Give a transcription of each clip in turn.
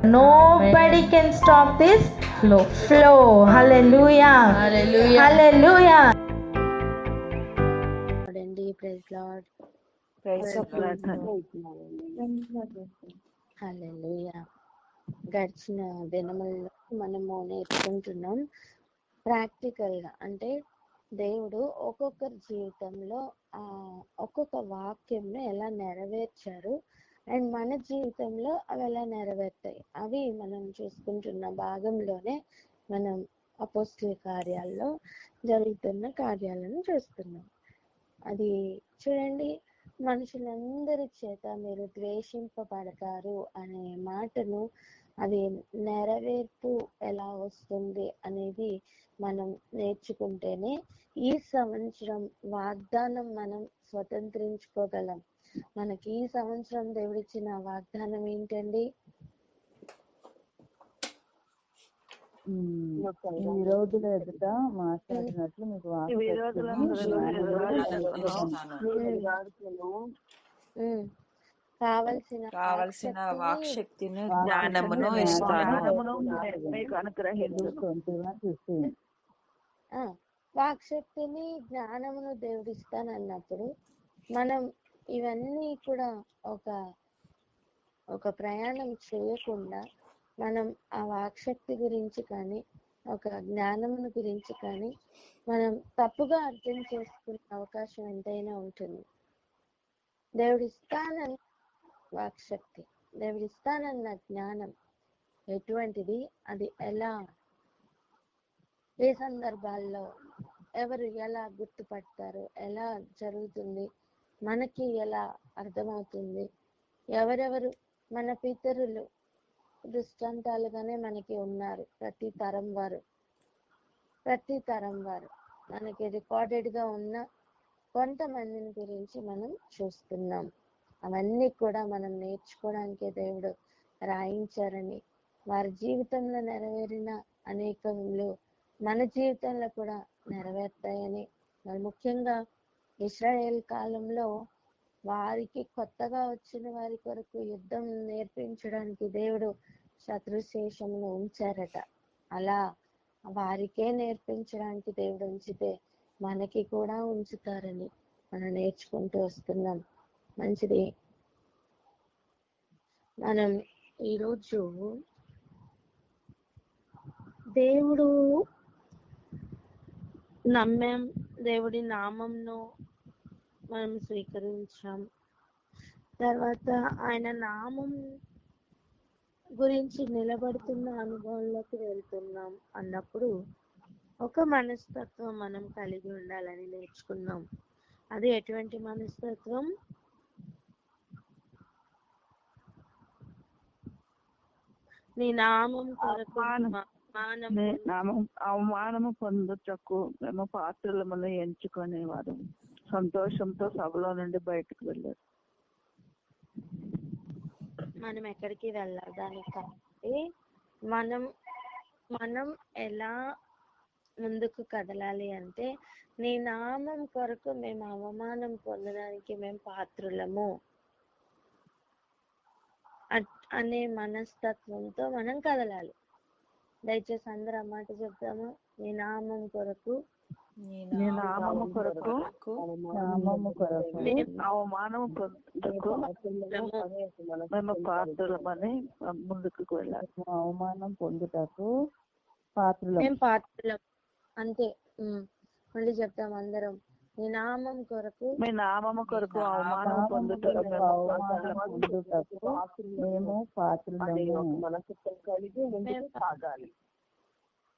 Nobody can stop this flow. Hallelujah. Hallelujah. Praise Lord. హల్లెలూయా. గడిచిన దినముల్లో మనము నేర్చుకుంటున్నాం ప్రాక్టికల్గా, అంటే దేవుడు ఒక్కొక్కరి జీవితంలో ఒక్కొక్క వాక్యంను ఎలా నెరవేర్చారు అండ్ మన జీవితంలో అవి ఎలా నెరవేర్తాయి అవి మనం చూసుకుంటున్న భాగంలోనే మనం అపోస్తల కార్యాల్లో జరుగుతున్న కార్యాలను చూస్తున్నాం. అది చూడండి, మనుషులందరి చేత మీరు ద్వేషింపబడతారు అనే మాటను, అది నెరవేర్పు ఎలా వస్తుంది అనేది మనం నేర్చుకుంటేనే ఈ సంవత్సరం వాగ్దానం మనం స్వతంత్రించుకోగలం. మనకి ఈ సంవత్సరం దేవుడిచ్చిన వాగ్దానం ఏంటండి? ఈ రోజుల ఎదుట మాట్లాడినట్లు మీకు కావలసిన వాక్శక్తిని జ్ఞానమును ఇస్తాను. వాక్శక్తిని జ్ఞానమును దేవుడిస్తానన్నప్పుడు మనం ఇవన్నీ కూడా ఒక ప్రయాణం చేయకుండా మనం ఆ వాక్శక్తి గురించి కానీ ఒక జ్ఞానమును గురించి కానీ మనం తప్పుగా అర్థం చేసుకునే అవకాశం ఎంతైనా ఉంటుంది. దేవుడిస్తానన్న వాక్శక్తి, దేవుడిస్తానన్న జ్ఞానం ఎటువంటిది, అది ఎలా, ఏ సందర్భాల్లో ఎవరు ఎలా గుర్తుపడతారు, ఎలా జరుగుతుంది, మనకి ఎలా అర్థమవుతుంది, ఎవరెవరు మన పితరులు దృష్టాంతాలుగానే మనకి ఉన్నారు. ప్రతి తరం వారు మనకి రికార్డెడ్ గా ఉన్న కొంతమందిని గురించి మనం చూస్తున్నాం. అవన్నీ కూడా మనం నేర్చుకోవడానికే దేవుడు రాయించారని, వారి జీవితంలో నెరవేరిన అనేకములు మన జీవితంలో కూడా నెరవేర్తాయని, మరి ముఖ్యంగా ఇశ్రాయేల్ కాలంలో వారికి కొత్తగా వచ్చిన వారి కొరకు యుద్ధం నేర్పించడానికి దేవుడు శత్రుశేషమును ఉంచారట. అలా వారికే నేర్పించడానికి దేవుడు ఉంచితే మనకి కూడా ఉంచుతారని మనం నేర్చుకుంటూ వస్తున్నాం. మంచిది. మనం ఈరోజు దేవుడు నమ్మాం, దేవుడి నామంను మనం స్వీకరించాం, తర్వాత ఆయన నామం గురించి నిలబడుతున్న అనుభవంలోకి వెళ్తున్నాం అన్నప్పుడు ఒక మనస్తత్వం మనం కలిగి ఉండాలని నేర్చుకున్నాం. అది ఎటువంటి మనస్తత్వం? నీ నామం కొరకు అవమానము పొందుటకు మేము పాత్రలను ఎంచుకునేవారు. సంతోషంతో సభలో నుండి బయటకు వెళ్ళారు. మనం ఎక్కడికి వెళ్ళాలి? దానికి మనం ఎలా ముందుకు కదలాలి అంటే, నీ నామం కొరకు మేము అవమానం పొందడానికి మేము పాత్రులము అనే మనస్తత్వంతో మనం కదలాలి. దయచేసి అందరూ ఆ మాట చెప్తాము. నీ నామం కొరకు అవమానం పాత్రలమని ముందుకు వెళ్ళాలి. అవమానం పొందుటకు పాత్రలం అంతే. మళ్ళీ చెప్తాం అందరం. నీ నామం కొరకు అవమానం పొందుటకు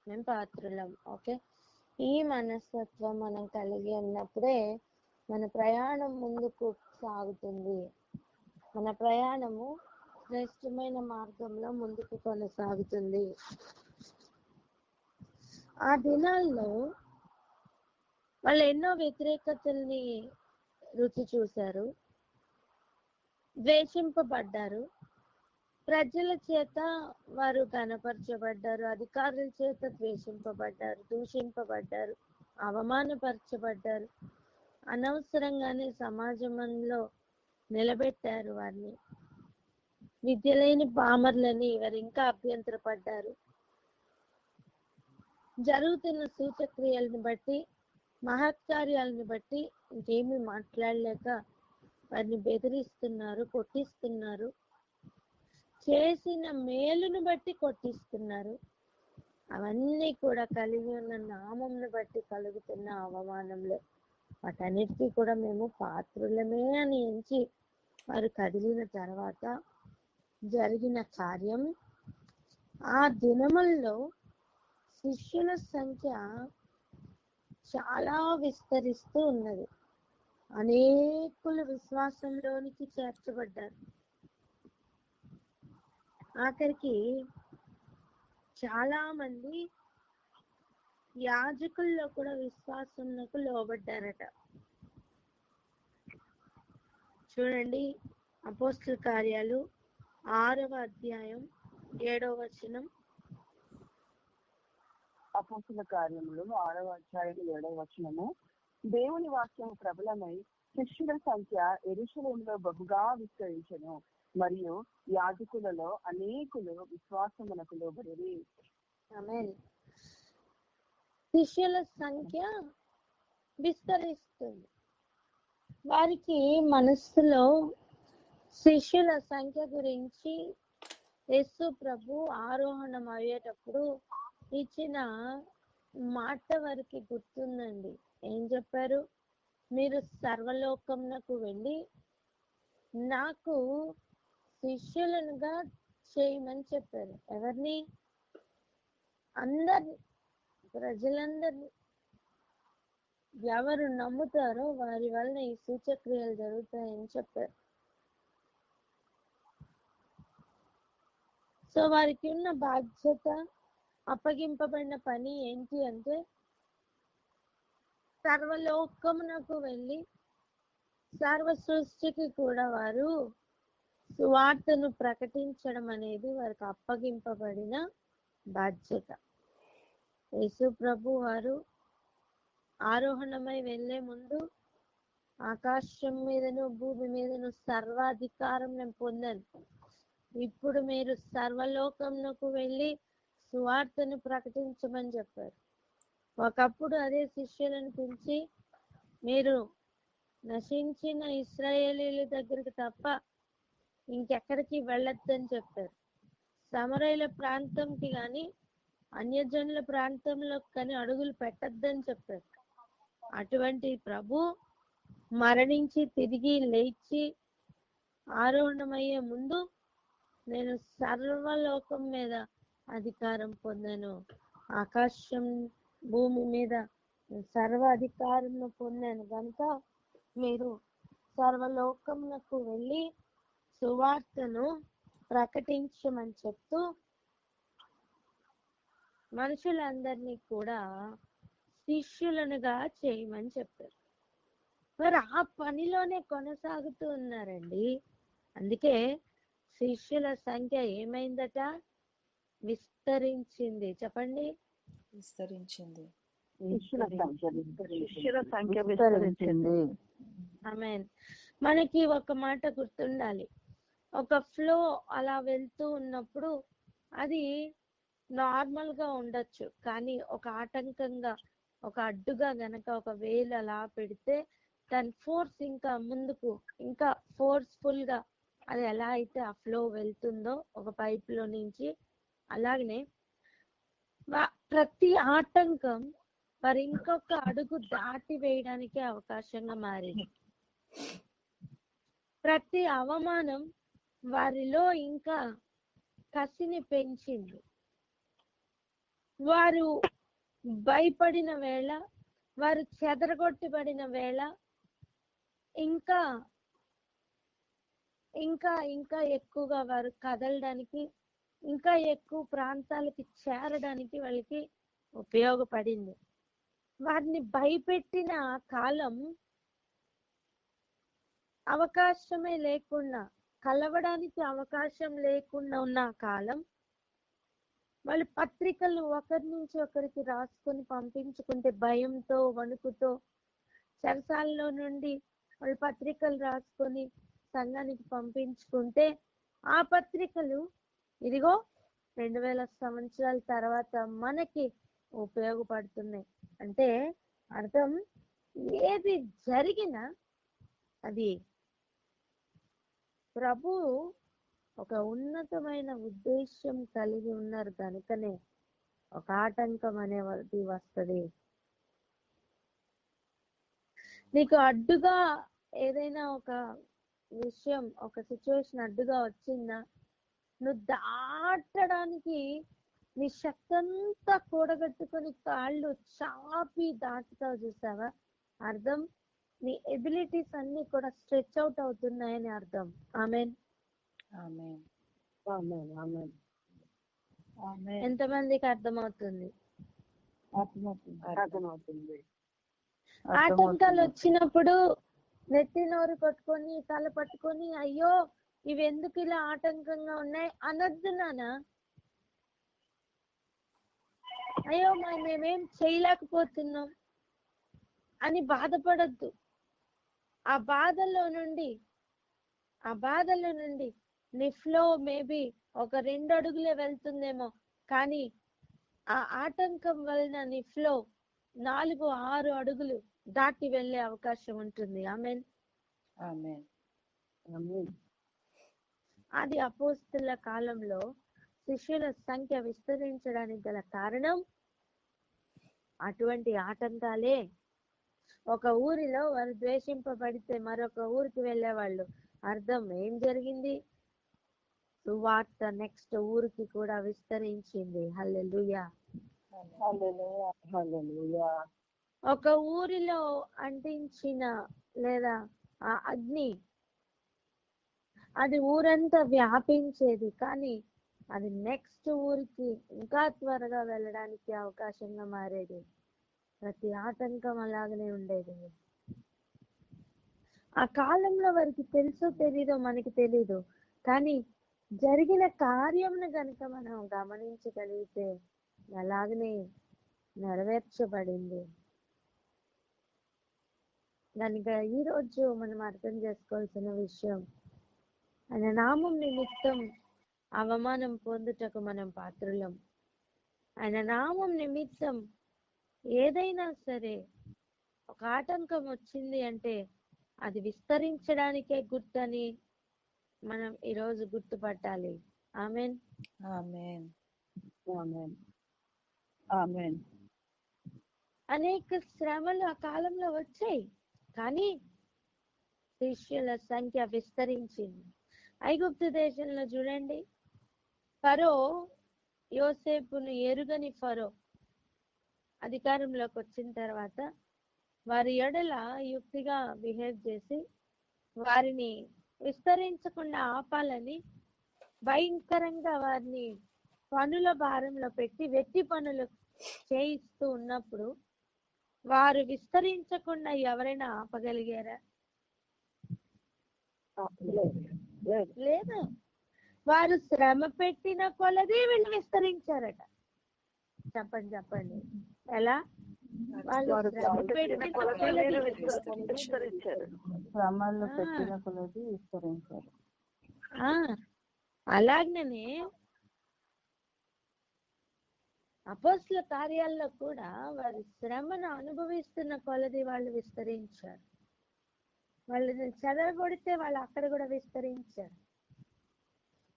మేము పాత్రులం. ఓకే, ఈ మనస్తత్వం మనం కలిగి ఉన్నప్పుడే మన ప్రయాణం ముందుకు సాగుతుంది. మన ప్రయాణము శ్రేష్టమైన మార్గంలో ముందుకు కొనసాగుతుంది. ఆ దినాల్లో వాళ్ళు ఎన్నో వ్యతిరేకతల్ని రుచి చూశారు, ద్వేషింపబడ్డారు, ప్రజల చేత వారు గణపరచబడ్డారు, అధికారుల చేత ద్వేషింపబడ్డారు, దూషింపబడ్డారు, అవమానపరచబడ్డారు, అనవసరంగానే సమాజంలో నిలబెట్టారు వారిని. విద్య లేని పామర్లని వారు ఇంకా అభ్యంతరపడ్డారు. జరుగుతున్న సూచక్రియలను బట్టి, మహత్కార్యాలను బట్టి ఇంకేమీ మాట్లాడలేక వారిని బెదిరిస్తున్నారు, కొట్టిస్తున్నారు. చేసిన మేలును బట్టి కొట్టిస్తున్నారు. అవన్నీ కూడా కలిగి ఉన్న నామంను బట్టి కలుగుతున్న అవమానంలో వాటన్నిటికీ కూడా మేము పాత్రులమే అని ఎంచి వారు కదిలిన తర్వాత జరిగిన కార్యం, ఆ దినముల్లో శిష్యుల సంఖ్య చాలా విస్తరిస్తూ ఉన్నది. అనేకులు విశ్వాసంలోనికి చేర్చబడ్డారు. ఆఖరికి చాలా మంది యాజకుల్లో కూడా విశ్వాసంకు లోబడ్డారట. చూడండి, అపోస్తల కార్యాలు 6వ అధ్యాయం 7వ వచనం. అపోస్తల కార్యములు 6వ అధ్యాయం 7వ వచనము. దేవుని వాక్యం ప్రబలమై శిష్యుల సంఖ్య యెరూషలేములో బహుగా విస్తరించెను, మరియు యాజకులలో అనేకులు విశ్వాసమునకు లోబడిరి. ఆమేన్. శిష్యుల సంఖ్య విస్తరిస్తుంది. వారికి మనస్సులో శిష్యుల సంఖ్య గురించి యేసు ప్రభు ఆరోహణం అయ్యేటప్పుడు ఇచ్చిన మాట వారికి గుర్తుందండి. ఏం చెప్పారు? మీరు సర్వలోకమునకు వెళ్ళి నాకు శిష్యులనుగా చేయమని చెప్పారు. ఎవరిని? అందరిని, ప్రజలందరినీ. ఎవరు నమ్ముతారో వారి వలన ఈ సూచక్రియలు జరుగుతాయని చెప్పారు. సో వారికి ఉన్న బాధ్యత, అప్పగింపబడిన పని ఏంటి అంటే సర్వలోకమునకు వెళ్ళి సర్వ సృష్టికి కూడా వారు సువార్తను ప్రకటించడం అనేది వారికి అప్పగింపబడిన బాధ్యత. యేసు ప్రభు వారు ఆరోహణమై వెళ్లే ముందు ఆకాశం మీదను భూమి మీదను సర్వాధికారం నేను పొందాను, ఇప్పుడు మీరు సర్వలోకమునకు వెళ్ళి సువార్తను ప్రకటించమని చెప్పారు. ఒకప్పుడు అదే శిష్యులను పిలిచి మీరు నశించిన ఇశ్రాయేలీల దగ్గరికి తప్ప ఇంకెక్కడికి వెళ్ళొద్దని చెప్పారు. సమరయుల ప్రాంతంకి కానీ అన్యజనుల ప్రాంతంలో కానీ అడుగులు పెట్టొద్దని చెప్పారు. అటువంటి ప్రభు మరణించి తిరిగి లేచి ఆరోహణమయ్యే ముందు నేను సర్వలోకం మీద అధికారం పొందాను, ఆకాశం భూమి మీద సర్వ అధికారం పొందాను కనుక మీరు సర్వలోకమునకు వెళ్ళి సువార్తను ప్రకటించమని చెప్తూ మనుషులందరినీ కూడా శిష్యులనుగా చేయమని చెప్పారు. మరి ఆ పనిలోనే కొనసాగుతూ ఉన్నారండి. అందుకే శిష్యుల సంఖ్య ఏమైందట? విస్తరించింది. చెప్పండి, విస్తరించింది. శిష్యుల సంఖ్య విస్తరించింది. ఆమేన్. మనకి ఒక మాట గుర్తుండాలి. ఒక ఫ్లో అలా వెళ్తూ ఉన్నప్పుడు అది నార్మల్ గా ఉండొచ్చు, కానీ ఒక ఆటంకంగా, ఒక అడ్డుగా గనక ఒక వేలు అలా పెడితే దాని ఫోర్స్ ఇంకా ముందుకు, ఇంకా ఫోర్స్ఫుల్ గా అది ఎలా అయితే ఆ ఫ్లో వెళ్తుందో ఒక పైప్ లో నుంచి, అలాగనే ప్రతి ఆటంకం వారు ఇంకొక అడుగు దాటి వేయడానికి అవకాశంగా మారింది. ప్రతి అవమానం వారిలో ఇంకా కసిని పెంచింది. వారు భయపడిన వేళ, వారు చెదరగొట్టబడిన వేళ ఇంకా ఇంకా ఇంకా ఎక్కువగా వారు కదలడానికి, ఇంకా ఎక్కువ ప్రాంతాలకి చేరడానికి వాళ్ళకి ఉపయోగపడింది. వారిని భయపెట్టిన కాలం, అవకాశమే లేకుండా, కలవడానికి అవకాశం లేకుండా ఉన్న కాలం, వాళ్ళు పత్రికలు ఒకరి నుంచి ఒకరికి రాసుకొని పంపించుకుంటే భయంతో వణుకుతో చెరసాలలో నుండి వాళ్ళు పత్రికలు రాసుకొని సంఘానికి పంపించుకుంటే ఆ పత్రికలు ఇదిగో 2000 సంవత్సరాల తర్వాత మనకి ఉపయోగపడుతున్నాయి. అంటే అర్థం, ఏది జరిగినా అది ప్రభు ఒక ఉన్నతమైన ఉద్దేశం కలిగి ఉన్నారు కనుకనే ఒక ఆటంకం అనేది వస్తుంది. నీకు అడ్డుగా ఏదైనా ఒక విషయం, ఒక సిచ్యువేషన్ అడ్డుగా వచ్చిందా, నువ్వు దాటడానికి నీ శక్తి అంతా కూడగట్టుకొని కాళ్ళు చాపి దాటుతావు చూసావా, అర్థం నీ ఎబిలిటీస్ అన్ని కూడా స్ట్రెచ్ అవుట్ అవుతున్నాయని అర్థం. ఆమెన్. ఆమేన్. ఆమేన్. ఆమేన్. ఆమేన్. ఎంతమందికి అర్థమవుతుంది? అర్థమవుతుంది. ఆటంకాలు వచ్చినప్పుడు నెత్తి నోరు కొట్టుకొని తల పట్టుకొని అయ్యో ఇవి ఎందుకు ఇలా ఆటంకంగా ఉన్నాయి అనొద్దు నాన్న. అయ్యో మేమేం చేయలేకపోతున్నాం అని బాధపడద్దు. ఆ బాధల్లో నుండి నీ ఫ్లో మేబీ ఒక 2 అడుగులే వెళ్తుందేమో, కానీ ఆ ఆటంకం వలన నీ ఫ్లో 4-6 అడుగులు దాటి వెళ్ళే అవకాశం ఉంటుంది. ఆమేన్. ఆమేన్. ఆమేన్. అది అపోస్తలుల కాలంలో శిష్యుల సంఖ్య విస్తరించడానికి గల కారణం అటువంటి ఆటంకాలే. ఒక ఊరిలో వారు ద్వేషింపబడితే మరొక ఊరికి వెళ్ళేవాళ్ళు. అర్థం ఏం జరిగింది? సువార్త నెక్స్ట్ ఊరికి కూడా విస్తరించింది. హల్లెలూయా. హల్లెలూయా. హల్లెలూయా. ఒక ఊరిలో అంటించిన లేదా ఆ అగ్ని అది ఊరంతా వ్యాపించేది, కానీ అది నెక్స్ట్ ఊరికి ఇంకా త్వరగా వెళ్ళడానికి అవకాశంగా మారేది. ప్రతి ఆటంకం అలాగనే ఉండేది. ఆ కాలంలో వారికి తెలుసో తెలీదో మనకి తెలీదు, కానీ జరిగిన కార్యంను గనుక మనం గమనించగలిగితే అలాగనే నెరవేర్చబడింది. కనుక ఈరోజు మనం అర్థం చేసుకోవాల్సిన విషయం, ఆయన నామం నిమిత్తం అవమానం పొందుటకు మనం పాత్రులం. ఆయన నామం నిమిత్తం ఏదైనా సరే ఒక ఆటంకం వచ్చింది అంటే అది విస్తరించడానికే గుర్తని మనం ఈరోజు గుర్తుపట్టాలి. ఆమేన్. ఆమేన్. ఆమేన్. ఆమేన్. అనేక శ్రమలు ఆ కాలంలో వచ్చాయి, కానీ శిష్యుల సంఖ్య విస్తరించింది. ఐగుప్తు దేశంలో చూడండి, ఫరో యోసేపును ఎరుగని ఫరో అధికారంలోకి వచ్చిన తర్వాత వారి ఎడల యుక్తిగా బిహేవ్ చేసి వారిని విస్తరించకుండా ఆపాలని భయంకరంగా వారిని పనుల భారంలో పెట్టి వెట్టి పనులు చేయిస్తూ ఉన్నప్పుడు వారు విస్తరించకుండా ఎవరైనా ఆపగలిగారా? లేదు. వారు శ్రమ పెట్టిన కొలది వీళ్ళు విస్తరించారట. చెప్పండి ఎలా? వాళ్ళు శ్రమ పెట్టిన కొలది విస్తరించారు. శ్రమలు పెట్టిన కొలది విస్తరించారు. అలాగనే అపోస్తల కార్యాల్లో కూడా వారి శ్రమను అనుభవిస్తున్న కొలది వాళ్ళు విస్తరించారు. వాళ్ళని చెదరగొడితే వాళ్ళు అక్కడ కూడా విస్తరించారు.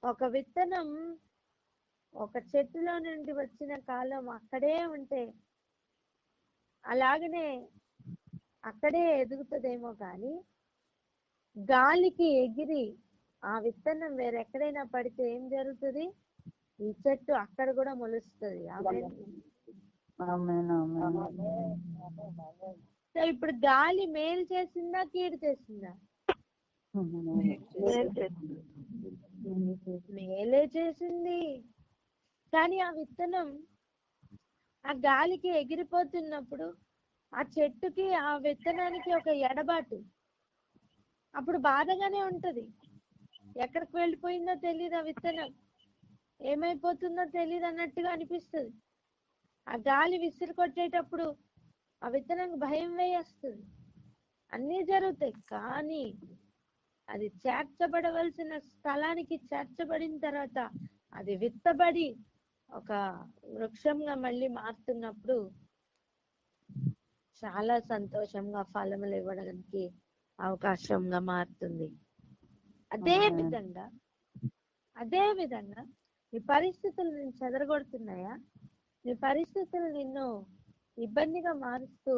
ఒక విత్తనం ఒక చెట్టులో నుండి వచ్చిన కాలం అక్కడే ఉంటే అలాగనే అక్కడే ఎదుగుతుందేమో, కానీ గాలికి ఎగిరి ఆ విత్తనం వేరెక్కడైనా పడితే ఏం జరుగుతుంది? ఈ చెట్టు అక్కడ కూడా మొలుస్తుంది. సో ఇప్పుడు గాలి మేలు చేసిందా కీడు చేసిందా? మేలే చేసింది. కానీ ఆ విత్తనం ఆ గాలికి ఎగిరిపోతున్నప్పుడు ఆ చెట్టుకి ఆ విత్తనానికి ఒక ఎడబాటు, అప్పుడు బాధగానే ఉంటది. ఎక్కడికి వెళ్ళిపోయిందో తెలియదు, ఆ విత్తనం ఏమైపోతుందో తెలియదు అన్నట్టుగా అనిపిస్తుంది. ఆ గాలి విసిరి కొట్టేటప్పుడు ఆ విత్తనానికి భయం వేయేస్తుంది, అన్నీ జరుగుతాయి. కానీ అది చేర్చబడవలసిన స్థలానికి చేర్చబడిన తర్వాత అది విత్తబడి ఒక వృక్షంగా మళ్ళీ మారుతున్నప్పుడు చాలా సంతోషంగా ఫలములు ఇవ్వడానికి అవకాశంగా మారుతుంది. అదే విధంగా నీ పరిస్థితులు నిన్ను చెదరగొడుతున్నాయా? నీ పరిస్థితులు నిన్ను ఇబ్బందిగా మారుస్తూ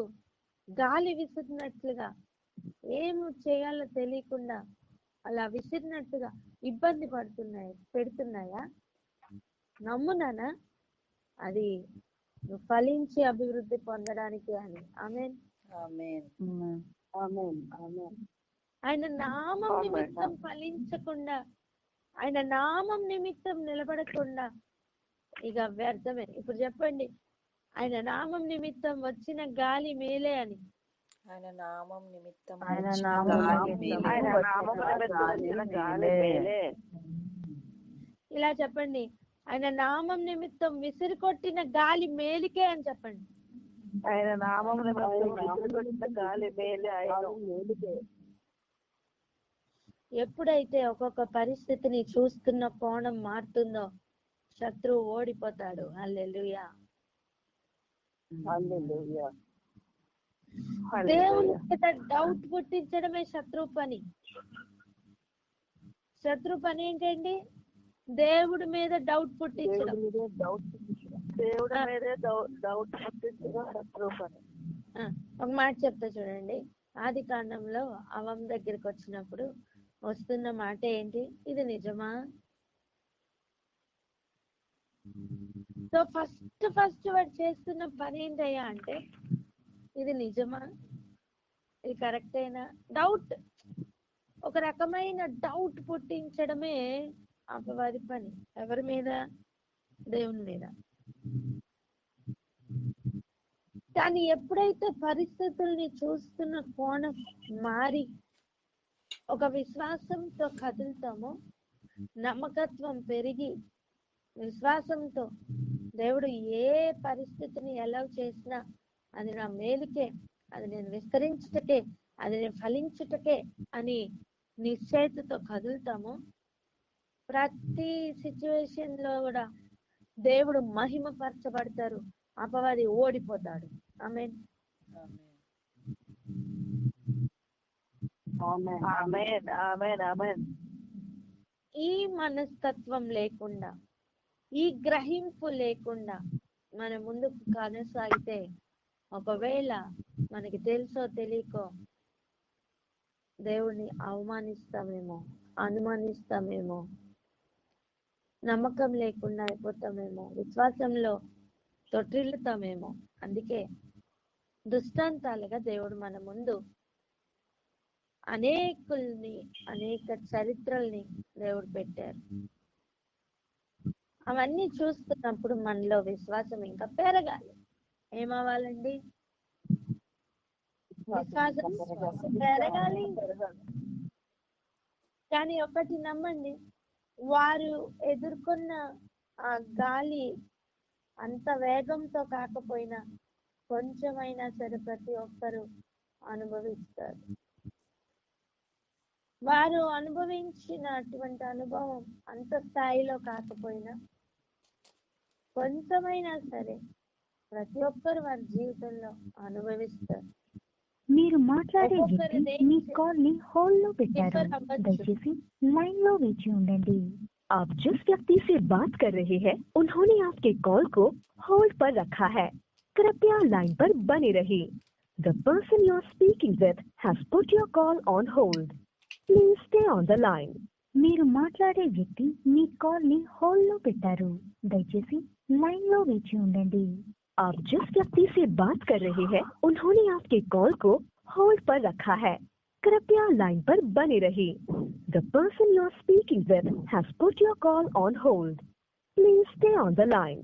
గాలి విసిరినట్లుగా ఏం చేయాలో తెలియకుండా అలా విసిరినట్టుగా ఇబ్బంది పెడుతున్నాయా? నమ్మునానా అది నువ్వు ఫలించి అభివృద్ధి పొందడానికి అని. ఆమేన్. ఆయన నామం నిమిత్తం ఫలించకుండా, ఆయన నామం నిమిత్తం నిలబడకుండా ఇక వ్యర్థమే. ఇప్పుడు చెప్పండి, ఆయన నామం నిమిత్తం వచ్చిన గాలి మేలే అని. ఆయన నామం నిమిత్తం ఇలా చెప్పండి, ఆయన నామం నిమిత్తం విసిరి కొట్టిన గాలి మేలికే అని చెప్పండి. ఆయన నామం గాలి మేలే. ఎప్పుడైతే ఒక్కొక్క పరిస్థితిని చూస్తున్న కోణం మారుతుందో శత్రువు ఓడిపోతాడు. హల్లెలూయా. దేవుని మీద డౌట్ పుట్టించడమే శత్రువు పని. శత్రువు పని ఏంటండి? దేవుడి మీద డౌట్ పుట్టించడం. ఒక మాట చెప్తా చూడండి. ఆది కాండంలో అవం దగ్గరికి వచ్చినప్పుడు వస్తున్న మాట ఏంటి? ఇది నిజమా? సో ఫస్ట్ వాడు చేస్తున్న పని ఏంటయ్యా అంటే, ఇది నిజమా, ఇది కరెక్టేనా? డౌట్, ఒక రకమైన డౌట్ పుట్టించడమే అపవాది పని. ఎవరి మీద? దేవుని మీద. కానీ ఎప్పుడైతే పరిస్థితుల్ని చూస్తున్న కోణం మారి ఒక విశ్వాసంతో కదులుతామో, నమ్మకత్వం పెరిగి విశ్వాసంతో దేవుడు ఏ పరిస్థితిని ఎలా చేసినా అది నా మేలుకే, అది నేను విస్తరించుటకే, అది నేను ఫలించుటకే అని నిశ్చయితతో కదులుతామో, ప్రతి సిచ్యువేషన్ లో కూడా దేవుడు మహిమపరచబడతారు, అపవాది ఓడిపోతాడు. ఆమేన్. ఈ మనస్తత్వం లేకుండా, ఈ గ్రహింపు లేకుండా మన ముందుకు కొనసాగితే ఒకవేళ మనకి తెలుసో తెలియకో దేవుణ్ణి అవమానిస్తామేమో, అనుమానిస్తామేమో, నమ్మకం లేకుండా అయిపోతామేమో, విశ్వాసంలో తొట్టిల్లుతామేమో. అందుకే దృష్టాంతాలుగా దేవుడు మన ముందు అనేక చరిత్రల్ని దేవుడు పెట్టారు. అవన్నీ చూస్తున్నప్పుడు మనలో విశ్వాసం ఇంకా పెరగాలి. ఏమవ్వాలండి? విశ్వాసం పెరగాలి. కానీ ఒకటి నమ్మండి, వారు ఎదుర్కొన్న ఆ గాలి అంత వేగంతో కాకపోయినా కొంచెమైనా సరే ప్రతి ఒక్కరు అనుభవిస్తారు. వారు అనుభవించిన అటువంటి అనుభవం అంత స్థాయిలో కాకపోయినా కొంచెమైనా సరే ప్రతి ఒక్కరు వారి జీవితంలో అనుభవిస్తారు. మీరు మాట్లాడే వ్యక్తి మీ కాల్ ని హోల్డ్ లో పెట్టారు. దయచేసి लाइन లో వేచి ఉండండి. आप जिस व्यक्ति से बात कर रहे हैं उन्होंने आपके कॉल को होल्ड पर रखा है. कृपया लाइन पर बने रहिए. The person you are speaking with has put your call on hold. Please stay on the line. మీరు మాట్లాడే వ్యక్తి మీ కాల్ ని హోల్డ్ లో పెట్టారు. దయచేసి लाइन లో వేచి ఉండండి. आप जिस व्यक्ति से बात कर रहे हैं उन्होंने आपके कॉल को होल्ड पर रखा है. कृपया लाइन पर बने रहिए. The person you are speaking with has put your call on hold. Please stay on the line.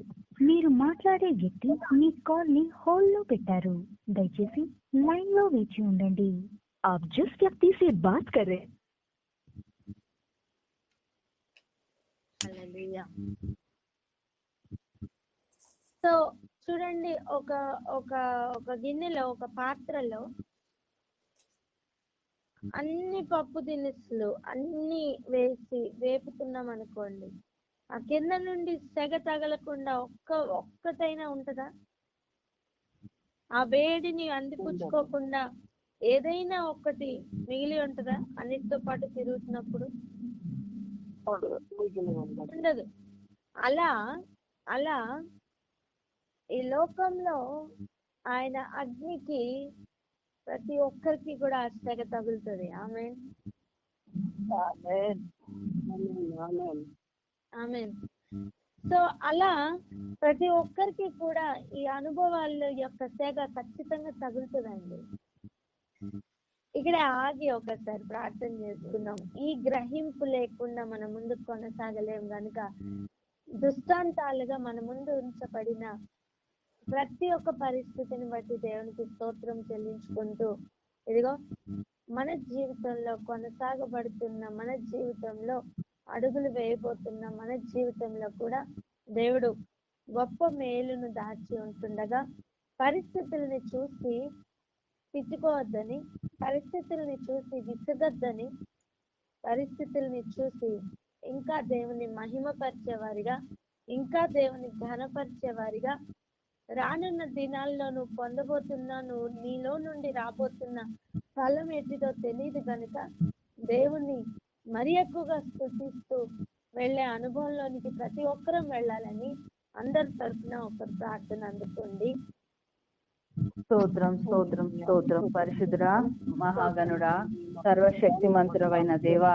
మీరు మాట్లాడే వ్యక్తి మీ కాల్ ని హోల్డ్ లో పెట్టారు. దయచేసి लाइन లో వేచి ఉండండి. आप जिस व्यक्ति से बात कर रहे హల్లెలూయా. సో చూడండి, ఒక గిన్నెలో, ఒక పాత్రలో అన్ని పప్పు దినుసులు అన్ని వేసి వేపుతున్నాం అనుకోండి, ఆ కింద నుండి సెగ తగలకుండా ఒక్కటైనా ఉంటదా? ఆ వేడిని అందిపుచ్చుకోకుండా ఏదైనా ఒక్కటి మిగిలి ఉంటదా అన్నిటితో పాటు తిరుగుతున్నప్పుడు? ఉండదు. అలా అలా ఈ లోకంలో ఆయన అగ్నికి ప్రతి ఒక్కరికి కూడా సెగ తగులుతుంది. ఆమేన్. ఆమేన్. సో అలా ప్రతి ఒక్కరికి కూడా ఈ అనుభవాల యొక్క సెగ ఖచ్చితంగా తగులుతుందండి. ఇక్కడ ఆగి ఒకసారి ప్రార్థన చేసుకున్నాం. ఈ గ్రహింపు లేకుండా మన ముందు కొనసాగలేం గనుక దృష్టాంతాలుగా మన ముందు ఉంచబడిన ప్రతి ఒక్క పరిస్థితిని బట్టి దేవునికి స్తోత్రం చెల్లించుకుంటూ, ఇదిగో మన జీవితంలో కొనసాగబడుతున్న, మన జీవితంలో అడుగులు వేయబోతున్న మన జీవితంలో కూడా దేవుడు గొప్ప మేలును దాచి ఉంటుండగా పరిస్థితుల్ని చూసి పిచ్చుకోవద్దని, పరిస్థితుల్ని చూసి విసుగొద్దని, పరిస్థితుల్ని చూసి ఇంకా దేవుని మహిమపరిచేవారిగా, ఇంకా దేవుని ఘనపరిచేవారిగా, రానున్న దినాల్లో నువ్వు పొందబోతున్నా, నువ్వు నీలో నుండి రాబోతున్న ఫలం ఏంటిదో తెలియదు కనుక దేవుణ్ణి మరి ఎక్కువగా స్తుతిస్తూ వెళ్ళే అనుభవంలోనికి ప్రతి ఒక్కరం వెళ్ళాలని అందరి తరఫున ఒకరు ప్రార్థన అందుకోండి. స్తోత్రం స్తోత్రం స్తోత్రం. పరిశుద్ధుడా, మహాగణుడా, సర్వశక్తిమంతుడవైన దేవా,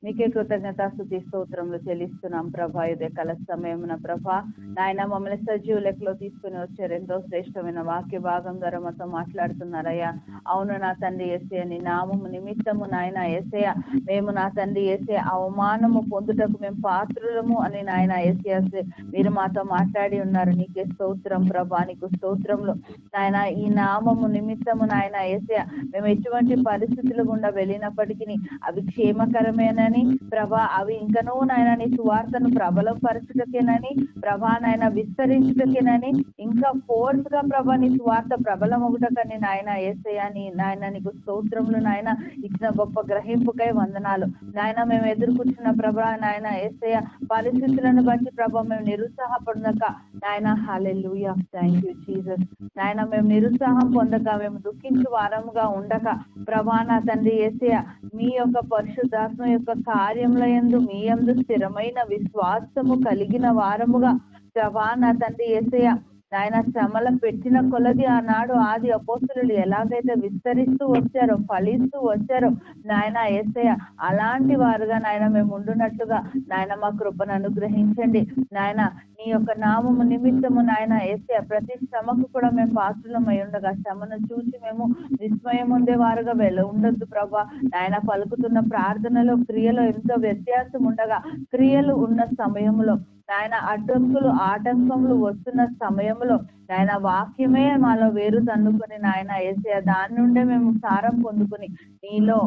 నీకే కృతజ్ఞతాస్తుతి స్తోత్రములు చెల్లిస్తున్నాం ప్రభా. ఇదే కాల సమయమున ప్రభా నాయన మమ్మల్ని సజీవ లెక్కలో తీసుకుని వచ్చారు. ఎంతో శ్రేష్టమైన వాక్య భాగం ద్వారా మాతో మాట్లాడుతున్నారయ్యా. అవును నా తండ్రి యేసయ్య, నీ నామము నిమిత్తము నాయన యేసయ్య మేము నా తండ్రి యేసయ్య అవమానము పొందుటకు మేము పాత్రులము అని నాయన యేసయ్య మీరు మాతో మాట్లాడి ఉన్నారు. నీకే స్తోత్రం ప్రభా, నీకు స్తోత్రములు నాయన. ఈ నామము నిమిత్తము నాయన యేసయ్య మేము ఎటువంటి పరిస్థితులు గుండా వెళ్ళినప్పటికీ అవి క్షేమకరమేనని ప్రభా, అవి ఇంకనూ నాయన నీ సువార్తను ప్రబలం పరచుటకేనని ప్రభా నాయన విస్తరించుటకేనని, ఇంకా ఫోర్స్ గా ప్రభా నీ సువార్త ప్రబలం ఒకటకని నాయన యేసయ్య నీ నాయన నీకు స్తోత్రములు నాయన. ఇచ్చిన గొప్ప గ్రహింపుకై వందనాలు నాయన. మేము ఎదుర్కొంటున్న ప్రభా నాయన యేసయ్య పరిస్థితులను బట్టి ప్రభా మేము నిరుత్సాహపడక నాయన, హల్లెలూయా, థ్యాంక్ యూ జీసస్ నాయన. మేము నిరుత్సాహం పొందక, మేము దుఃఖించు వారముగా ఉండక ప్రభా నా తండ్రి యేసయ్య మీ యొక్క పరిశుద్ధాత్మ యొక్క కార్యముల యందు మీ యందు స్థిరమైన విశ్వాసము కలిగిన వారముగా ప్రభా నా తండ్రి యేసయ్య నాయన శ్రమల పెట్టిన కొలది ఆనాడు ఆది అపోస్తలులు ఎలాగైతే విస్తరిస్తూ వచ్చారో, ఫలిస్తూ వచ్చారో నాయన యేసయ్య అలాంటి వారుగా నాయన మేము ఉండునట్లుగా నాయన మా కృపను అనుగ్రహించండి నాయన. నీ యొక్క నామము నిమిత్తము నాయన యేసయ్య ప్రతి శ్రమకు కూడా మేము పాత్రులమై ఉండగా, శ్రమను చూసి మేము విస్మయం ఉండే వారుగా ఉండొద్దు ప్రభా నాయన. పలుకుతున్న ప్రార్థనలో క్రియలో ఎంతో వ్యత్యాసం ఉండగా, క్రియలు ఉన్న సమయంలో నాయన అడ్డంకులు ఆటంకములు వస్తున్న సమయంలో నాయన వాక్యమే మాలో వేరు తన్నుకొని నాయన యేసయ్య దాని నుండే మేము సారం పొందుకొని నీలో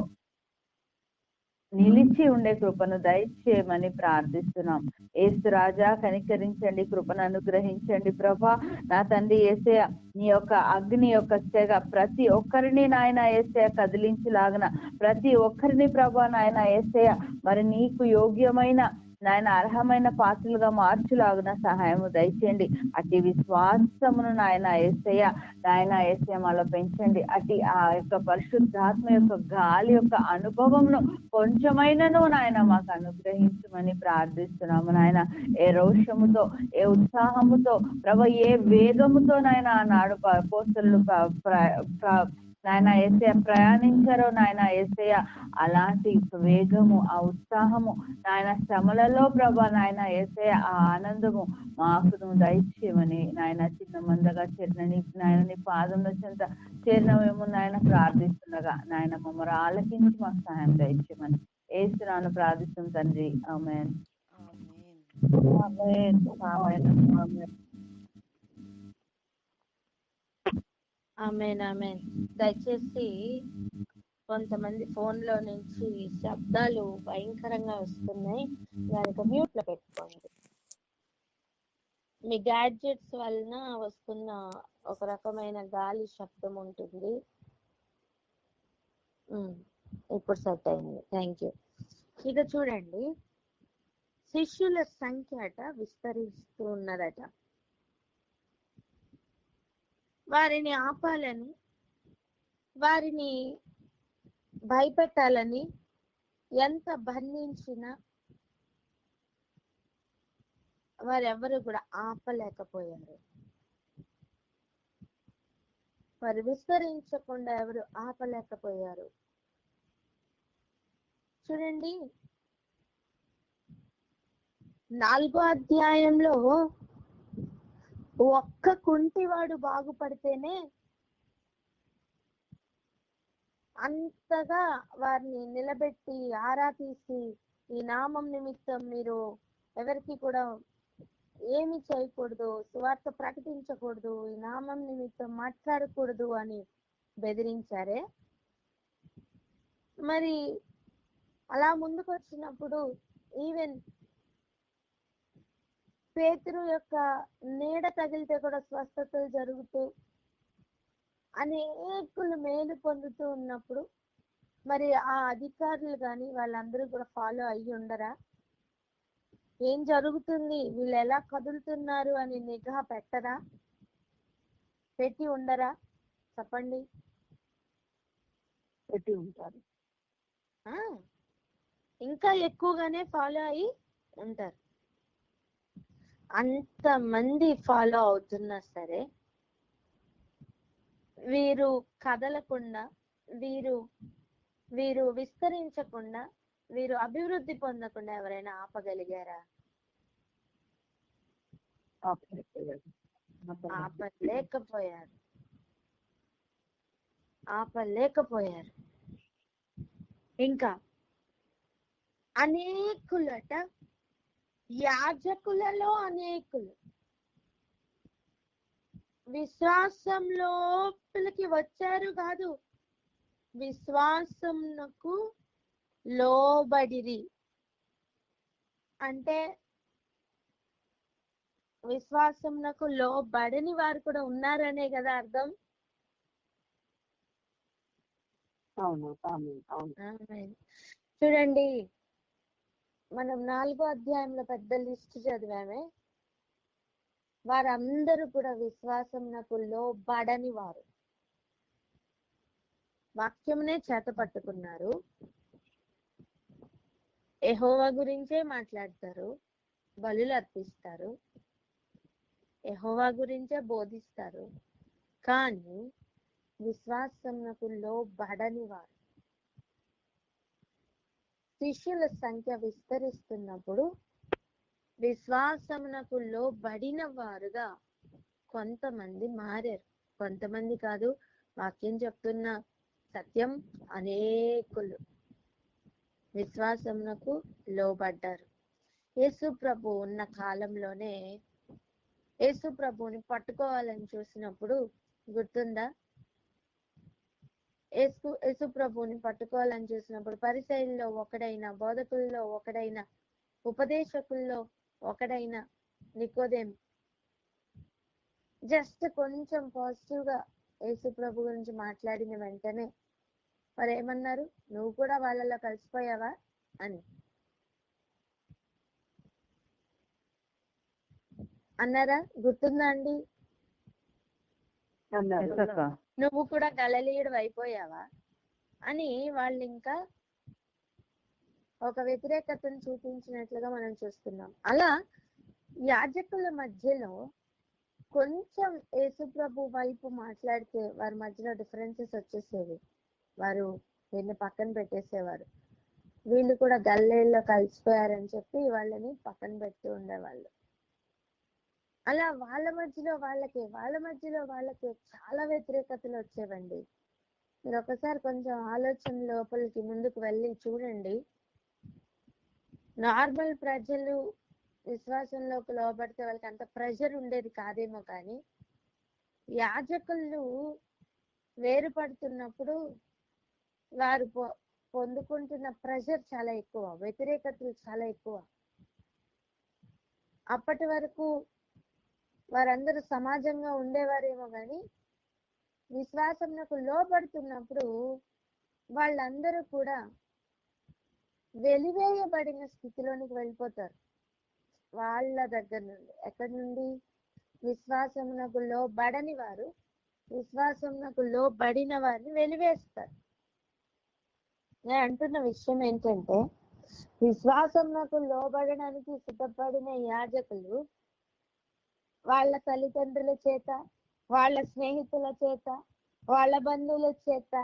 నిలిచి ఉండే కృపను దయచేయమని ప్రార్థిస్తున్నాం. యేసు రాజా కనికరించండి, కృపను అనుగ్రహించండి ప్రభా నా తండ్రి యేసయ్య. నీ యొక్క అగ్ని యొక్క సెగ ప్రతి ఒక్కరిని నాయన యేసయ్య కదిలించులాగన, ప్రతి ఒక్కరిని ప్రభా నాయన యేసయ్య మరి నీకు యోగ్యమైన నాయన అర్హమైన పాత్రలుగా మార్చులాగున సహాయము దయచేయండి. అట్టి విశ్వాసమును నాయన యేసయ్య నాయన యేసయ్య మాలో పెంచండి. అట్టి ఆ యొక్క పరిశుద్ధాత్మ యొక్క గాలి యొక్క అనుభవంను కొంచెమైనను నాయన మాకు అనుగ్రహించమని ప్రార్థిస్తున్నాము నాయన. ఏ రోషముతో, ఏ ఉత్సాహముతో ప్రభు, ఏ వేగముతో నాయన ఆనాడు అపోస్తలులు నాయన యేసయ్య ప్రయాణించారో నాయన యేసయ్య అలాంటి వేగము, ఆ ఉత్సాహము నాయన శ్రమలలో ప్రభా నాయన యేసయ్య ఆ ఆనందము మాకు దయచేయమని నాయన. చిన్న మందగా చేరినని నాయన నీ పాదంలో చెంత చేరినమేమో నాయన ప్రార్థిస్తుండగా నాయన మమ్మల్ని ఆలకించి మాకు సహాయం దయచేయమని యేసునామమున ప్రార్థిస్తున్నాం తండ్రి, ఆమేన్. ఆమేన్ ఆమేన్ ఆమేన్. ఆమేన్ ఆమేన్. దయచేసి కొంతమంది ఫోన్ లో నుంచి శబ్దాలు భయంకరంగా వస్తున్నాయి, దానికి మ్యూట్ లో పెట్టుకోండి. మీ గ్యాడ్జెట్స్ వలన వస్తున్న ఒక రకమైన గాలి శబ్దం ఉంటుంది, ఇప్పుడు సెట్ అయింది. Thank you. ఇక చూడండి, శిష్యుల సంఖ్య అట విస్తరిస్తూ ఉన్నదట. వారిని ఆపాలని, వారిని భయపెట్టాలని ఎంత బంధించినా వారెవరు కూడా ఆపలేకపోయారు. వారు విస్తరించకుండా ఎవరు ఆపలేకపోయారు. చూడండి, 4వ అధ్యాయంలో ఒక్క కుంటివాడు బాగుపడితేనే అంతగా వారిని నిలబెట్టి ఆరా తీసి, ఈ నామం నిమిత్తం మీరు ఎవరికి కూడా ఏమి చేయకూడదు, సువార్త ప్రకటించకూడదు, ఈ నామం నిమిత్తం మాట్లాడకూడదు అని బెదిరించారే. మరి అలా ముందుకు వచ్చినప్పుడు ఈవెన్ పేతురు యొక్క నీడ తగిలితే కూడా స్వస్థతలు జరుగుతూ అనేకులు మేలు పొందుతూ ఉన్నప్పుడు మరి ఆ అధికారులు కానీ వాళ్ళందరూ కూడా ఫాలో అయ్యి ఉండరా? ఏం జరుగుతుంది, వీళ్ళు ఎలా కదులుతున్నారు అని నిఘా పెట్టరా? పెట్టి ఉండరా? చెప్పండి. పెట్టి ఉంటారు. ఇంకా ఎక్కువగానే ఫాలో అయ్యి ఉంటారు. అంతమంది ఫాలో అవుతున్నా సరే వీరు కదలకుండా, వీరు విస్తరించకుండా, వీరు అభివృద్ధి పొందకుండా ఎవరైనా ఆపగలిగారా? ఆపలేకపోయారు. ఇంకా అనేకులట, యాజకులలో అనేకులు విశ్వాసం లోపలికి వచ్చారు కాదు, విశ్వాసంకు లోబడిరి. అంటే విశ్వాసంకు లోబడని వారు కూడా ఉన్నారనే కదా అర్థం. చూడండి, మనం 4వ అధ్యాయంలో పెద్ద లిస్ట్ చదివామే. వారందరూ కూడా విశ్వాసంకు లోబడని వారు, వాక్యమునే చేత పట్టుకున్నారు, యెహోవా గురించే మాట్లాడతారు, బలులు అర్పిస్తారు, యెహోవా గురించే బోధిస్తారు, కానీ విశ్వాసంకు లోబడని వారు. శిష్యుల సంఖ్య విస్తరిస్తున్నప్పుడు విశ్వాసమునకు లోబడిన వారుగా కొంతమంది మారారు. కొంతమంది కాదు, వాక్యం చెప్తున్న సత్యం అనేకులు విశ్వాసమునకు లోబడ్డారు. యేసు ప్రభు ఉన్న కాలంలోనే యేసు ప్రభుని పట్టుకోవాలని చూసినప్పుడు గుర్తుందా? యేసు ప్రభుని పట్టుకోవాలని చూసినప్పుడు పరిసయ్యుల్లో ఒకడైన, బోధకుల్లో ఒకడైన, ఉపదేశకుల్లో ఒకడైన నికోదేము జస్ట్ కొంచెం పాజిటివ్ గా యేసు ప్రభు గురించి మాట్లాడిన వెంటనే వారు ఏమన్నారు? నువ్వు కూడా వాళ్ళలో కలిసిపోయావా అని అన్నారా? గుర్తుందా అండి? నువ్వు కూడా గలిలయుడు అయిపోయావా అని వాళ్ళు ఇంకా ఒక వ్యతిరేకతను చూపించినట్లుగా మనం చూస్తున్నాం. అలా యాజకుల మధ్యలో కొంచెం యేసుప్రభు వైపు మాట్లాడితే వారి మధ్యలో డిఫరెన్సెస్ వచ్చేసేవి. వారు వీళ్ళని పక్కన పెట్టేసేవారు. వీళ్ళు కూడా గలిలయలో కలిసిపోయారని చెప్పి వాళ్ళని పక్కన పెడుతూ ఉండేవాళ్ళు. అలా వాళ్ళ మధ్యలో వాళ్ళకి చాలా వ్యతిరేకతలు వచ్చేవండి. మీరు ఒకసారి కొంచెం ఆలోచన లోపలికి ముందుకు వెళ్ళి చూడండి. నార్మల్ ప్రజలు విశ్వాసంలోకి లోబడితే వాళ్ళకి అంత ప్రెషర్ ఉండేది కాదేమో, కానీ యాజకులు వేరుపడుతున్నప్పుడు వారు పొందుకుంటున్న ప్రెషర్ చాలా ఎక్కువ, వ్యతిరేకతలు చాలా ఎక్కువ. అప్పటి వరకు వారందరూ సమాజంగా ఉండేవారేమో, కానీ విశ్వాసంకు లోబడుతున్నప్పుడు వాళ్ళందరూ కూడా వెలివేయబడిన స్థితిలోనికి వెళ్ళిపోతారు. వాళ్ళ దగ్గర నుండి ఎక్కడి నుండి? విశ్వాసమునకు లోబడని వారు విశ్వాసమునకు లోబడిన వారిని వెలివేస్తారు. నేను అంటున్న విషయం ఏంటంటే, విశ్వాసమునకు లోబడడానికి సిద్ధపడిన యాజకులు వాళ్ళ తల్లిదండ్రుల చేత, వాళ్ళ స్నేహితుల చేత, వాళ్ళ బంధువుల చేత,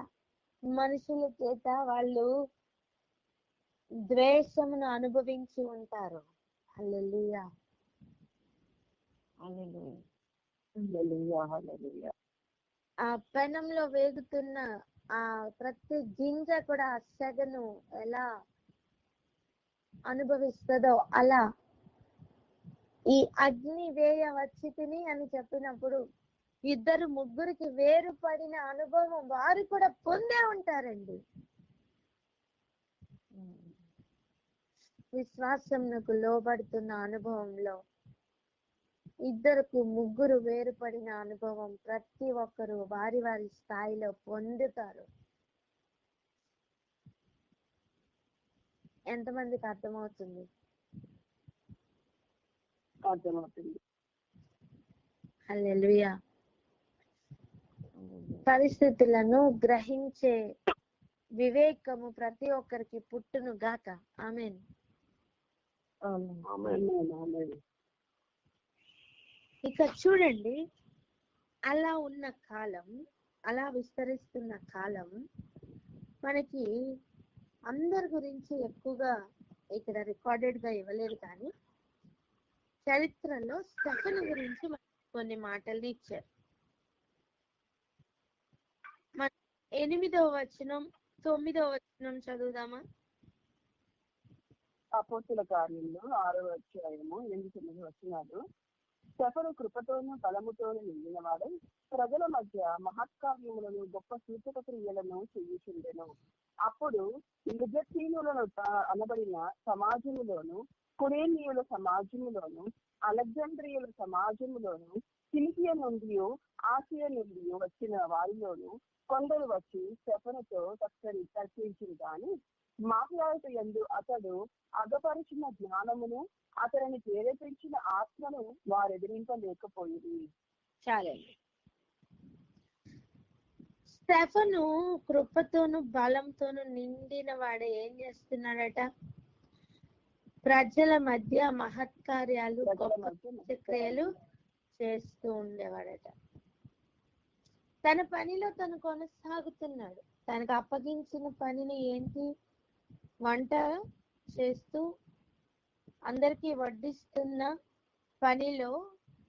మనుషుల చేత వాళ్ళు ద్వేషమును అనుభవించి ఉంటారు. హల్లెలూయా, హల్లెలూయా. ఆ పెనంలో వేగుతున్న ఆ ప్రతి గింజ కూడా ఆ సెగను ఎలా అనుభవిస్తుందో అలా ఈ అగ్ని వేయ వచ్చి తిని అని చెప్పినప్పుడు 2-3కి వేరుపడిన అనుభవం వారు కూడా పొందే ఉంటారండి. విశ్వాసంకు లోబడుతున్న అనుభవంలో 2-3 వేరుపడిన అనుభవం ప్రతి ఒక్కరు వారి వారి స్థాయిలో పొందుతారు. ఎంతమందికి అర్థమవుతుంది? అర్థమవుతుంది. హల్లెలూయా. పరిస్థితులను గ్రహించే వివేకము ప్రతి ఒక్కరికి పుట్టును గాక. ఆమేన్. ఇక చూడండి, అలా ఉన్న కాలం, అలా విస్తరిస్తున్న కాలం మనకి అందరి గురించి ఎక్కువగా ఇక్కడ రికార్డెడ్ గా ఇవ్వలేదు, కానీ చరిత్రలో స్టెఫెను గురించి కొన్ని మాటల్ని ఇచ్చారు. 8వ వచనం 9వ వచనం చదువుదామా? అపోస్తుల కార్యంలో 6వ అధ్యాయము 8-9 వచనాలు. స్టెఫెను కృపతోనూ బలముతోనూ నిండినవాడు ప్రజల మధ్య మహత్కార్యములను గొప్ప సూచక క్రియలను చేయుచుండెను. అప్పుడు నిజీనులను అనబడిన సమాజములోను, కురేనీయుల సమాజములోను, అలెగ్జాండ్రియుల సమాజములోను, కిలికియ నుండి ఆసియా నుండి వచ్చిన వారిలోను కొందరు వచ్చి స్టెఫెనుతో తర్కించింది. కానీ మాట్లాడుతూ యందు అతడు అగపరిచిన జ్ఞానమును, అతడిని ప్రేరేపించిన ఆత్మను వారెదిరింపలేకపోయింది. చాలండి. స్టెఫెను కృపతోను బలంతోను నిండిన వాడు ఏం చేస్తున్నాడట? ప్రజల మధ్య మహత్కార్యాలు, గొప్ప క్రియలు చేస్తూ ఉండేవాడట. తన పనిలో తను కొనసాగుతున్నాడు. తనకు అప్పగించిన పనిని ఏంటి? వంట చేస్తూ అందరికీ వడ్డిస్తున్న పనిలో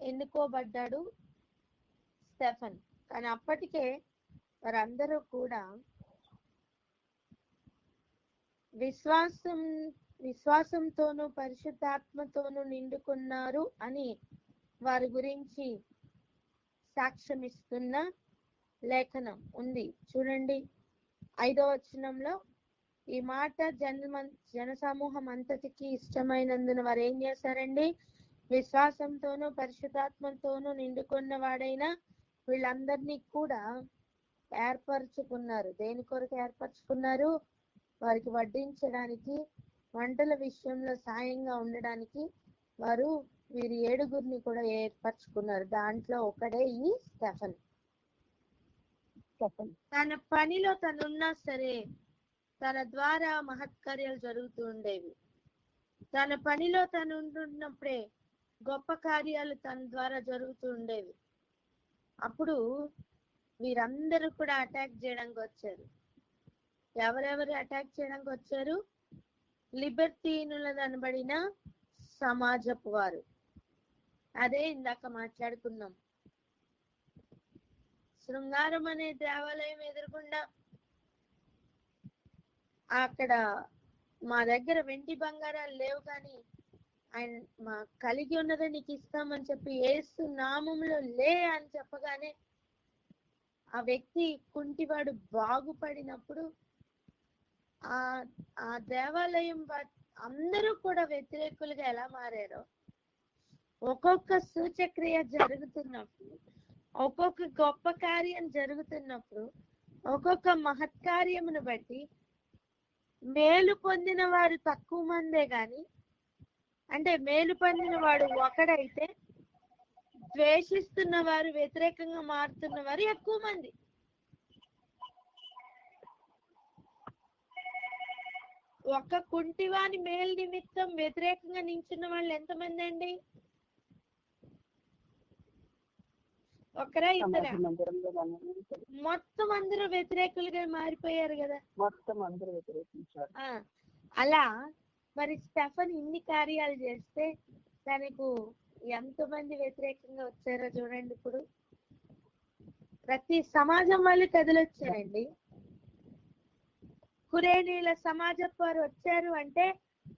ఎన్నుకోబడ్డాడు స్టెఫెన్. కానీ అప్పటికే వారందరూ కూడా విశ్వాసంతోనూ పరిశుద్ధాత్మతోనూ నిండుకున్నారు అని వారి గురించి సాక్ష్యం ఇస్తున్న లేఖనం ఉంది. చూడండి 5వ వచనంలో, ఈ మాట జనసమూహం అంతటికి ఇష్టమైనందున వారు ఏం చేశారండి? విశ్వాసంతోనూ పరిశుద్ధాత్మతోనూ నిండుకున్న వాడైనా వీళ్ళందరినీ కూడా ఏర్పరచుకున్నారు. దేని కొరకు ఏర్పరచుకున్నారు? వారికి వడ్డించడానికి, వంటల విషయంలో సాయంగా ఉండడానికి వారు వీరి 7గురిని కూడా ఏర్పరచుకున్నారు. దాంట్లో ఒకడే ఈ స్టెఫెన్. తన పనిలో తనున్నా సరే తన ద్వారా మహత్కార్యాలు జరుగుతూ ఉండేవి. తన పనిలో తను ఉంటున్నప్పుడే గొప్ప కార్యాలు తన ద్వారా జరుగుతూ ఉండేవి. అప్పుడు వీరందరూ కూడా అటాక్ చేయడానికి వచ్చారు. ఎవరెవరు అటాక్ చేయడానికి వచ్చారు? లిబర్టీనులను అనబడిన సమాజపు వారు. అదే ఇందాక మాట్లాడుకున్నాం. శృంగారం అనే దేవాలయం ఎదురుకుండా అక్కడ మా దగ్గర వెండి బంగారాలు లేవు, కానీ ఆయన మా కలిగి ఉన్నదే నీకు ఇస్తామని చెప్పి యేసు నామంలో లే అని చెప్పగానే ఆ వ్యక్తి కుంటివాడు బాగుపడినప్పుడు ఆ దేవాలయం అందరూ కూడా వ్యతిరేకులుగా ఎలా మారారో, ఒక్కొక్క సూచక్రియ జరుగుతున్నప్పుడు, ఒక్కొక్క గొప్ప కార్యం జరుగుతున్నప్పుడు ఒక్కొక్క మహత్కార్యమును బట్టి మేలు పొందిన వారు తక్కువ మందే గాని, అంటే మేలు పొందిన వాడు ఒకడైతే ద్వేషిస్తున్న వారు, వ్యతిరేకంగా మారుతున్న వారు ఎక్కువ మంది. ఒక కుంటివాని మేలు నిమిత్తం వ్యతిరేకంగా నించున్న వాళ్ళు ఎంతమంది అండి? ఒకరా ఇద్దరా? మొత్తం అందరూ వ్యతిరేకులుగా మారిపోయారు కదా. మొత్తం అందరూ వ్యతిరేకించారు. అలా మరి స్టెఫన్ ఇన్ని కార్యాలు చేస్తే తనకు ఎంతమంది వ్యతిరేకంగా వచ్చారో చూడండి. ఇప్పుడు ప్రతి సమాజం వాళ్ళు కదిలొచ్చారండి. కురేనీల సమాజపు వారు వచ్చారు అంటే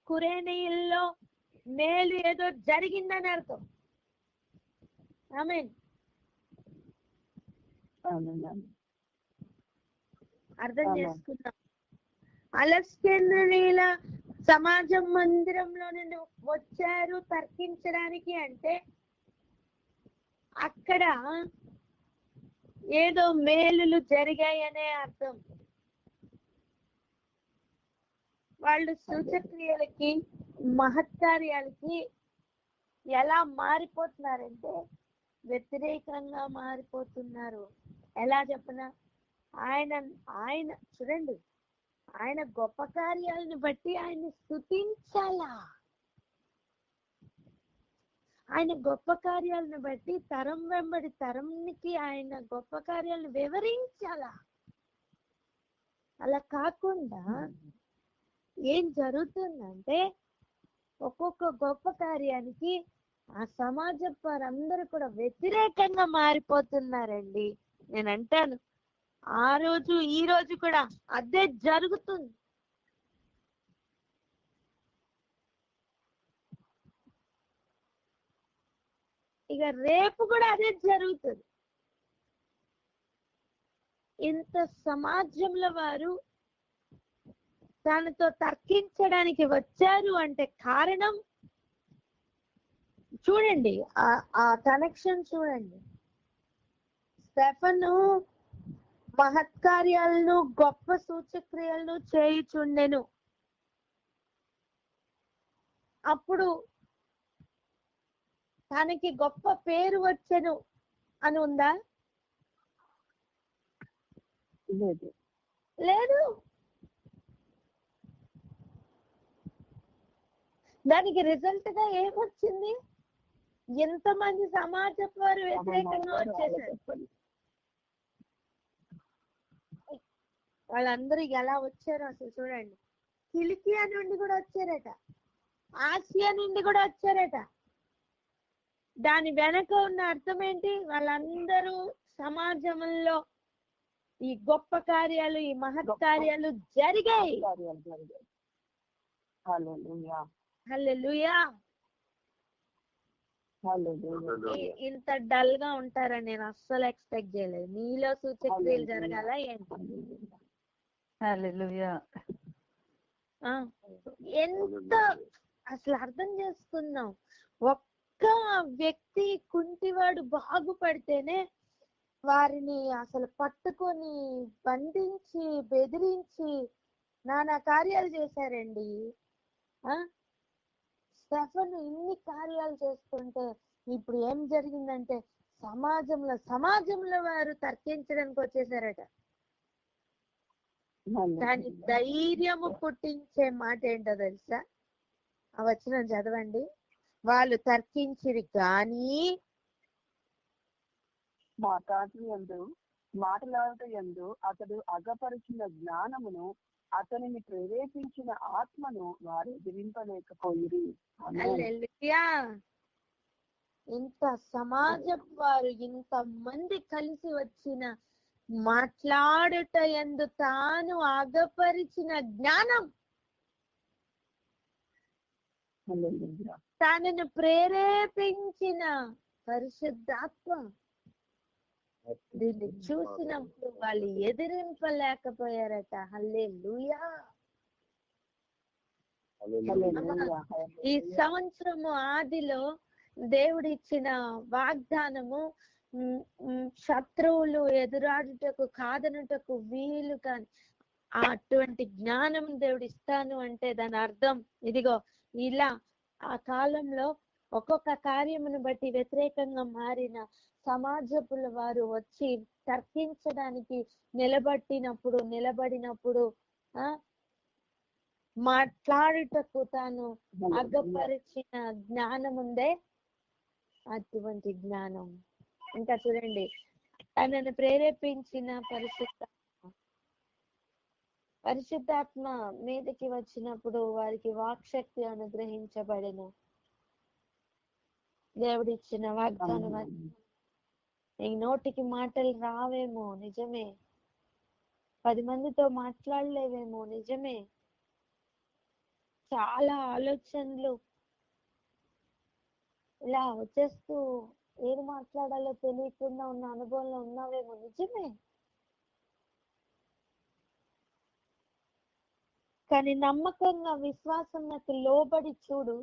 కురేనీయుల్లో మేలు ఏదో జరిగిందని అర్థం. ఆమేన్. అర్థం చేసుకున్నాం. అలెక్సాండ్రియల సమాజం మందిరంలో నుండి వచ్చారు తర్కించడానికి అంటే అక్కడ ఏదో మేలులు జరిగాయనే అర్థం. వాళ్ళు సూచక్రియలకి, మహత్కార్యాలకి ఎలా మారిపోతున్నారంటే వ్యతిరేకంగా మారిపోతున్నారు. ఎలా చెప్పనా? ఆయన చూడండి, ఆయన గొప్ప కార్యాలను బట్టి ఆయన స్తుతించాలా. ఆయన గొప్ప కార్యాలను బట్టి తరం వెంబడి తరంకి ఆయన గొప్ప కార్యాలను వివరించాలా. అలా కాకుండా ఏం జరుగుతుందంటే ఒక్కొక్క గొప్ప కార్యానికి ఆ సమాజం వారందరూ కూడా వ్యతిరేకంగా మారిపోతున్నారండి. నేను అంటాను, ఆ రోజు ఈ రోజు కూడా అదే జరుగుతుంది. ఇక రేపు కూడా అదే జరుగుతుంది. ఇంత సమాజంలో వారు తనతో తర్కించడానికి వచ్చారు అంటే కారణం చూడండి, ఆ కనెక్షన్ చూడండి. స్టెఫను మహత్కార్యాలను, గొప్ప సూచక్రియలను చేయుచుండెను. అప్పుడు తనకి గొప్ప పేరు వచ్చెను అని ఉందా? లేదు. దానికి రిజల్ట్ గా ఏమొచ్చింది? ఎంతమంది సమాజపు వారు వ్యతిరేకంగా వచ్చేసారు. వాళ్ళందరూ ఎలా వచ్చారో అసలు చూడండి. కిలికియా నుండి కూడా వచ్చారట, ఆసియా నుండి కూడా వచ్చారట. దాని వెనక ఉన్న అర్థం ఏంటి? వాళ్ళందరూ సమాజంలో ఈ గొప్ప కార్యాలు, ఈ మహత్కార్యాలు జరిగాయి. హల్లెలూయా. ఇంత డల్ గా ఉంటారని నేను అస్సలు ఎక్స్పెక్ట్ చేయలేదు. మీలో సూచక్రియలు జరగాల ఏంటి? హల్లెలూయా. ఎంత అసలు అర్థం చేసుకుందాం. ఒక్క వ్యక్తి కుంటివాడు బాగుపడితేనే వారిని అసలు పట్టుకొని బంధించి బెదిరించి నానా కార్యాలు చేశారండి. స్టెఫను ఇన్ని కార్యాలు చేస్తుంటే ఇప్పుడు ఏం జరిగిందంటే సమాజంలో వారు తర్కించడానికి వచ్చేసారట. కానీ ధైర్యము పుట్టించే మాట ఏంటో తెలుసా? ఆ వచనం చదవండి. వాళ్ళు తర్కించిరి కానీ మాటలాడుటయందు అతడు అగపరిచిన జ్ఞానమును, అతనిని ప్రేరేపించిన ఆత్మను వారు ఎదిరింపలేకపోయిరి. హల్లెలూయా. ఇంత సమాజం వారు ఇంతమంది కలిసి వచ్చిన మాట్లాడుట యందు తాను అగపరిచిన జ్ఞానం, తనను ప్రేరేపించిన పరిశుద్ధాత్మ, దీన్ని చూసినప్పుడు వాళ్ళు ఎదిరింపలేకపోయారట. హల్లెలూయా. ఈ సంవత్సరము ఆదిలో దేవుడిచ్చిన వాగ్దానము శత్రువులు ఎదురాడుటకు కాదనుటకు వీలు కాని అటువంటి జ్ఞానం దేవుడు ఇస్తాను అంటే దాని అర్థం ఇదిగో ఇలా ఆ కాలంలో ఒక్కొక్క కార్యమును బట్టి వ్యతిరేకంగా మారిన సమాజపుల వారు వచ్చి తర్కించడానికి నిలబడినప్పుడు మాట్లాడుటకు తాను అగ్గపరిచిన జ్ఞానం ఉందే అటువంటి జ్ఞానం. ఇంకా చూడండి, తనను ప్రేరేపించిన పరిశుద్ధాత్మ మీదకి వచ్చినప్పుడు వారికి వాక్శక్తి అనుగ్రహించబడెను. దేవుడిచ్చిన వాగ్దానం. నీ నోటికి మాటలు రావేమో, నిజమే. 10 మందితో మాట్లాడలేవేమో, నిజమే. చాలా ఆలోచనలు ఇలా వచ్చేస్తూ ఏది మాట్లాడాలో తెలియకుండా ఉన్న అనుభవంలో ఉన్నావేమో, నిజమే. కానీ నమ్మకంగా విశ్వాసంకు లోబడి చూడు,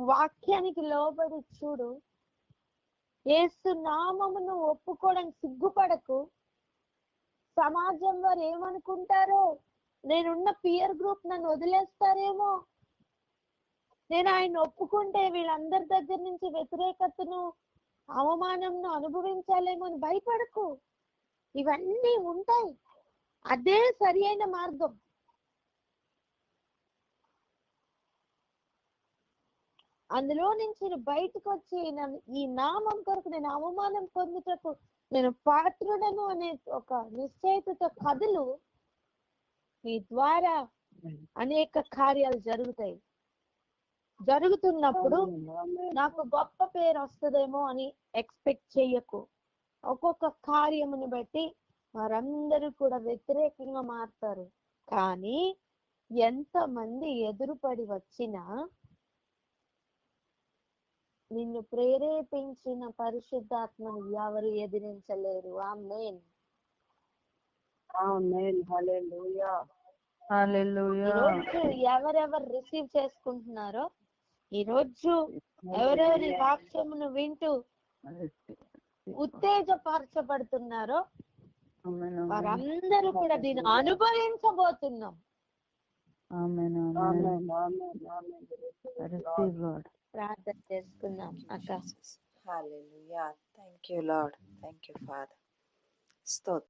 వాక్యానికి లోబడి చూడు, యేసు నామమును ఒప్పుకోవడానికి సిగ్గుపడకు. సమాజం వారు ఏమనుకుంటారో, నేనున్న పియర్ గ్రూప్ నన్ను వదిలేస్తారేమో, నేను ఆయన ఒప్పుకుంటే వీళ్ళందరి దగ్గర నుంచి వ్యతిరేకతను అవమానంను అనుభవించాలేమో అని భయపడకు. ఇవన్నీ ఉంటాయి, అదే సరి అయిన మార్గం. అందులో నుంచి బయటకు వచ్చి ఈ నామం కొరకు నేను అవమానం పొందుటకు నేను పాత్రుడను అనే ఒక నిశ్చయితతో కథలు మీ ద్వారా అనేక కార్యాలు జరుగుతున్నప్పుడు నాకు గొప్ప పేరు వస్తుందేమో అని ఎక్స్పెక్ట్ చెయ్యకు. ఒక్కొక్క కార్యముని బట్టి వారందరూ కూడా వ్యతిరేకంగా మారుతారు. కానీ ఎంతమంది ఎదురుపడి వచ్చినా నిన్ను ప్రేరేపించిన పరిశుద్ధాత్మను ఎవరు ఎదిరించలేరు. ఆమేన్. ఎవరెవరు రిసీవ్ చేసుకుంటున్నారో, ఈ రోజు ఎవరెవరి వాక్యమును వింటూ ఉత్తేజపరచబడుతున్నారో వారందరూ కూడా దీన్ని అనుభవించబోతున్నాం. ప్రార్థన చేసుకుందాం అక్క. Hallelujah. Thank you lord. Thank you father. స్తోత్రం.